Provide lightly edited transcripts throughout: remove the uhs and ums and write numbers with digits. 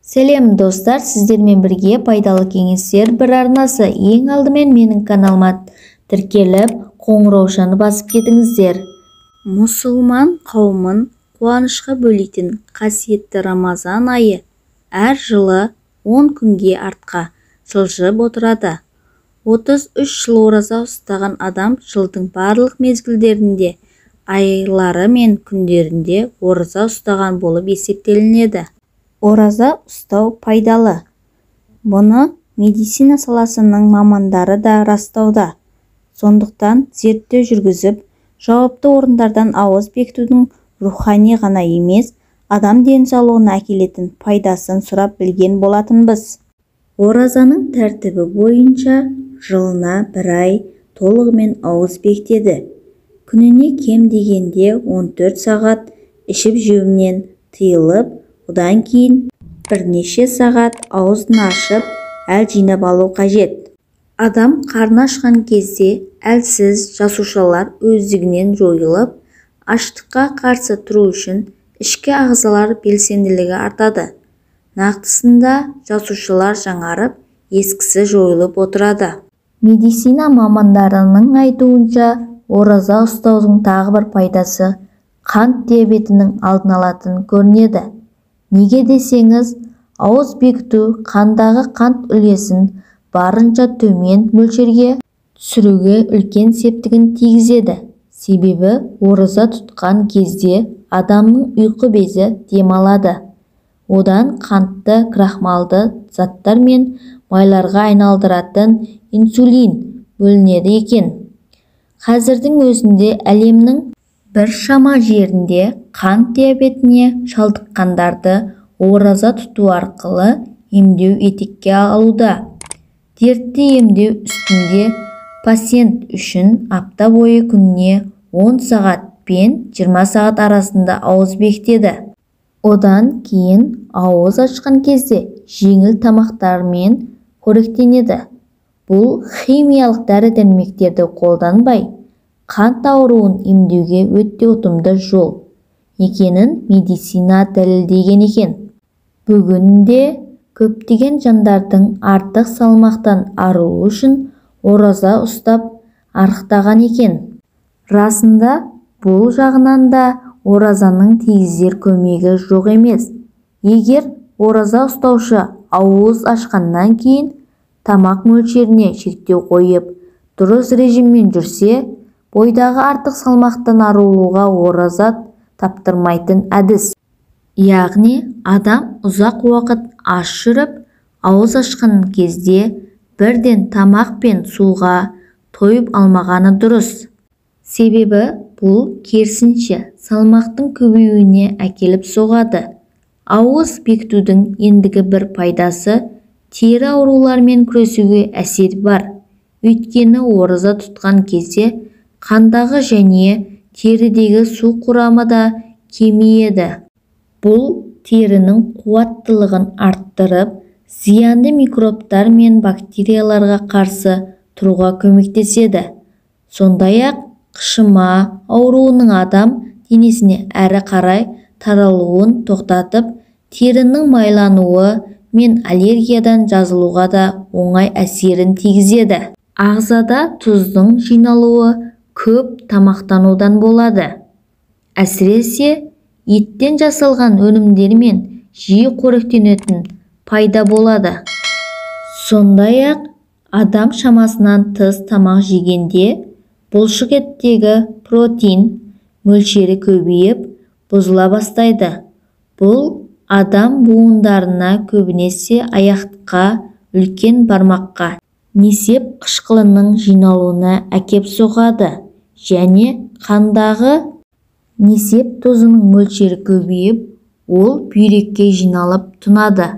Сәлем достар, сіздермен бірге пайдалы кеңестер бір арнасы. Ең алдымен менің каналыма тіркеліп, қоңыраушаны басып кетіңіздер. Мұсылман қауымын қуанышқа бөлейтін қасиетті Рамазан айы әр жылы 10 күнге артқа жылжып отырады. 33 жыл ораза ұстаған адам жылдың барлық мезгілдерінде, айлары мен күндерінде ораза ұстаған болып есептелінеді. Ораза ұстау пайдалы. Бұны медицина саласының мамандары да растауда. Сондықтан зерттеу жүргізіп, жауапты орындардан ауыз бекітудің рухани ғана емес, адам денсаулығына әкелетін пайдасын сұрап білген болатынбыз. Оразаның тәртібі бойынша жылына бір ай толығымен ауыз бекітеді. Күніне кем дегенде 14 сағат ішіп-жеуінен тыйылып, одан кейін бірнеше сағат аузын ашып, әл жинап алу қажет. Адам қарны ашқан кезде әлсіз жасушалар өздігінен жойылып, аштыққа қарсы тұру үшін ішкі ағзалар белсенділігі артады. Нақтысында жасушалар жаңарып, ескісі жойылып отырады. Медицина мамандарының айтуынша, ораза ұстаудың тағы бір пайдасы қант диабетінің алдын алатын көрінеді. Неге десеңіз, ауыз бекіту қандағы қант үлесін барынша төмен мөлшерге түсіруге үлкен септігін тигізеді. Себебі ораза тұтқан кезде адамның ұйқы безі демалады. Одан қантты крахмалды заттар мен майларға айналдыратын инсулин бөлінеді екен. Қазірдің өзінде әлемнің біршама жерінде қант диабетіне шалдыққандарды ораза тұту арқылы емдеу етекке алуда. Дертті емдеу үстінде пациент үшін апта бойы күніне 10 сағат пен 20 сағат арасында ауыз бекітеді. Одан кейін ауыз ашқан кезде жеңіл тамақтармен қоректенеді. Бұл химиялық дәрі-дәрмектерді қолданбай, қант ауруын емдеуге өте ұтымды жол екенін медицина дәлелдеген екен. Бүгінде көптеген жандардың артық салмақтан арылу үшін ораза ұстап арықтаған екен. Расында бұл жағынан да оразаның тигізер көмегі жоқ емес. Егер ораза ұстаушы ауыз ашқаннан кейін тамақ мөлшеріне шектеу қойып, дұрыс режиммен жүрсе, бойдағы артық салмақтан арылуға ораза таптырмайтын әдіс. Яғни, адам ұзақ уақыт аш жүріп, ауыз ашқан кезде бірден тамақ пен суға тойып алмағаны дұрыс. Себебі бұл керісінше салмақтың көбеюіне әкеліп соғады. Ауыз бекітудің ендігі бір пайдасы тері ауруларымен күресуге әсер бар. Өйткені ораза тұтқан кезде қандағы және терідегі су құрамы да кемиеді. Бұл терінің қуаттылығын арттырып, зиянды микробтар мен бактерияларға қарсы тұруға көмектеседі. Сондай-ақ қышыма ауруының адам денесіне әрі қарай таралуын тоқтатып, терінің майлануы мен аллергиядан жазылуға да оңай әсерін тигізеді. Ағзада тұздың жиналуы көп тамақтанудан болады. Әсіресе еттен жасалған өнімдермен жиі қоректенетін пайда болады. Сондай-ақ адам шамасынан тыс тамақ жегенде бұлшық еттегі протеин мөлшері көбейіп, бұзыла бастайды. Бұл адам буындарына, көбінесе аяққа, үлкен бармаққа несеп қышқылының жиналуына әкеп соғады және қандағы несеп тозының мөлшері көбейіп, ол бүйрекке жиналып тұнады.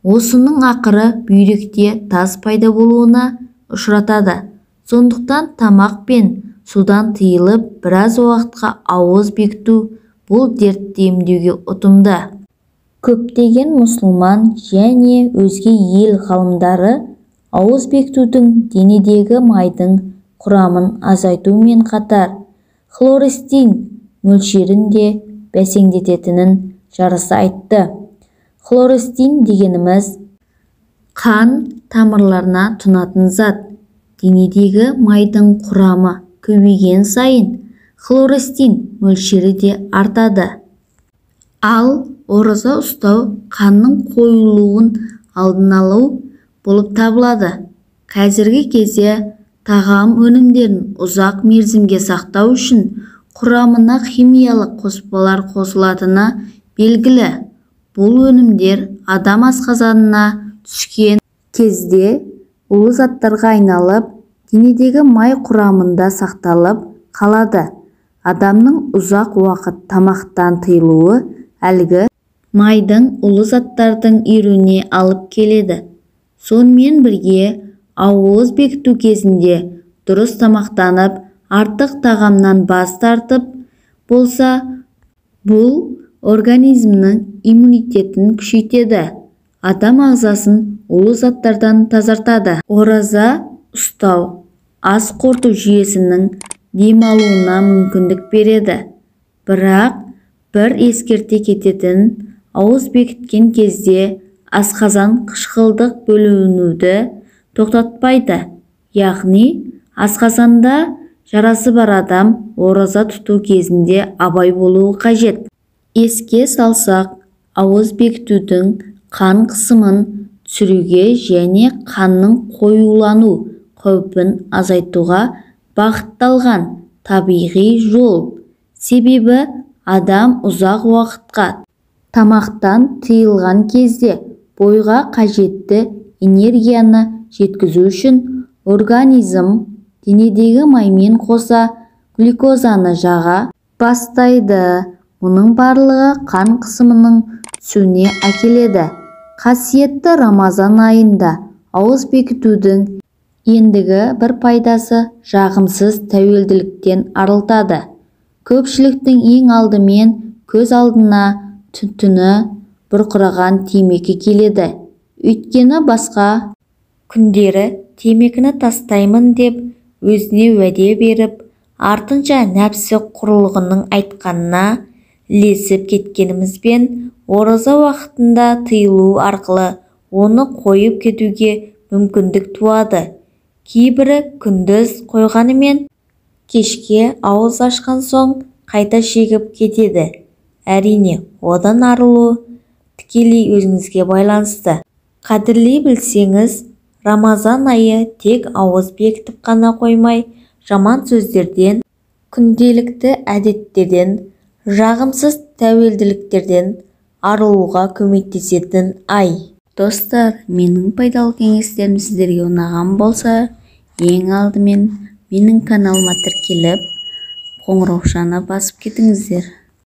Осының ақыры бүйректе тас пайда болуына ұшыратады. Сондықтан тамақ пен судан тыйылып, біраз уақытқа ауыз бекіту бұл дертті емдеуге ұтымды. Көптеген мұсылман және өзге ел ғалымдары ауыз бекітудің денедегі майдың құрамын азайтумен қатар хлорестин мөлшерін де бәсеңдететінін жарыса айтты. Хлорестин дегеніміз қан тамырларына тұнатын зат. Денедегі майдың құрамы көбейген сайын хлорестин мөлшері де артады. Ал ораза ұстау қанның қойылуын алдын алу болып табылады. Қазіргі кезде тағам өнімдерін ұзақ мерзімге сақтау үшін құрамына химиялық қоспалар қосылатыны белгілі. Бұл өнімдер адам асқазанына түскен кезде улы заттарға айналып, денедегі май құрамында сақталып қалады. Адамның ұзақ уақыт тамақтан тыйылуы әлгі майдың улы заттардың еруіне алып келеді. Сонымен бірге ауыз бекіту кезінде дұрыс тамақтанып, артық тағамнан бас тартып болса, бұл организмнің иммунитетін күшейтеді. Адам ағзасын улы заттардан тазартады. Ораза ұстау ас қорыту жүйесінің демалуына мүмкіндік береді. Бірақ бір ескерте кететін, ауыз бекіткен кезде асқазан қышқылдық бөлінуді тоқтатпайды. Яғни, асқазанда жарасы бар адам ораза тұту кезінде абай болуы қажет. Еске салсақ, ауыз бекітудің қан қысымын түсіруге және қанның қоюлану қаупін азайтуға бағытталған табиғи жол. Себебі адам ұзақ уақытқа тамақтан тыйылған кезде бойға қажетті энергияны жеткізу үшін организм денедегі маймен қоса глюкозаны жаға бастайды. Мұның барлығы қан қысымының түсуіне әкеледі. Қасиетті Рамазан айында ауыз бекітудің ендігі бір пайдасы жағымсыз тәуелділіктен арылтады. Көпшіліктің ең алдымен көз алдына түтіні бұрқыраған темекі келеді. Өйткені басқа күндері темекіні тастаймын деп өзіне уәде беріп, артынша нәпсі құрлығының айтқанына ілесіп кеткенімізбен ораза уақытында тыйылу арқылы оны қойып кетуге мүмкіндік туады. Кейбірі күндіз қойғанымен кешке ауыз ашқан соң қайта шегіп кетеді. Әрине, одан арылу тікелей өзіңізге байланысты. Қадірлей білсеңіз, Рамазан айы тек ауыз бекітіп қана қоймай, жаман сөздерден, күнделікті әдеттерден, жағымсыз тәуелділіктерден арылуға көмектесетін ай. Достар, менің пайдалы кеңестерім сіздерге ұнаған болса, ең алдымен менің каналыма тіркеліп, қоңыраушаны басып кетіңіздер.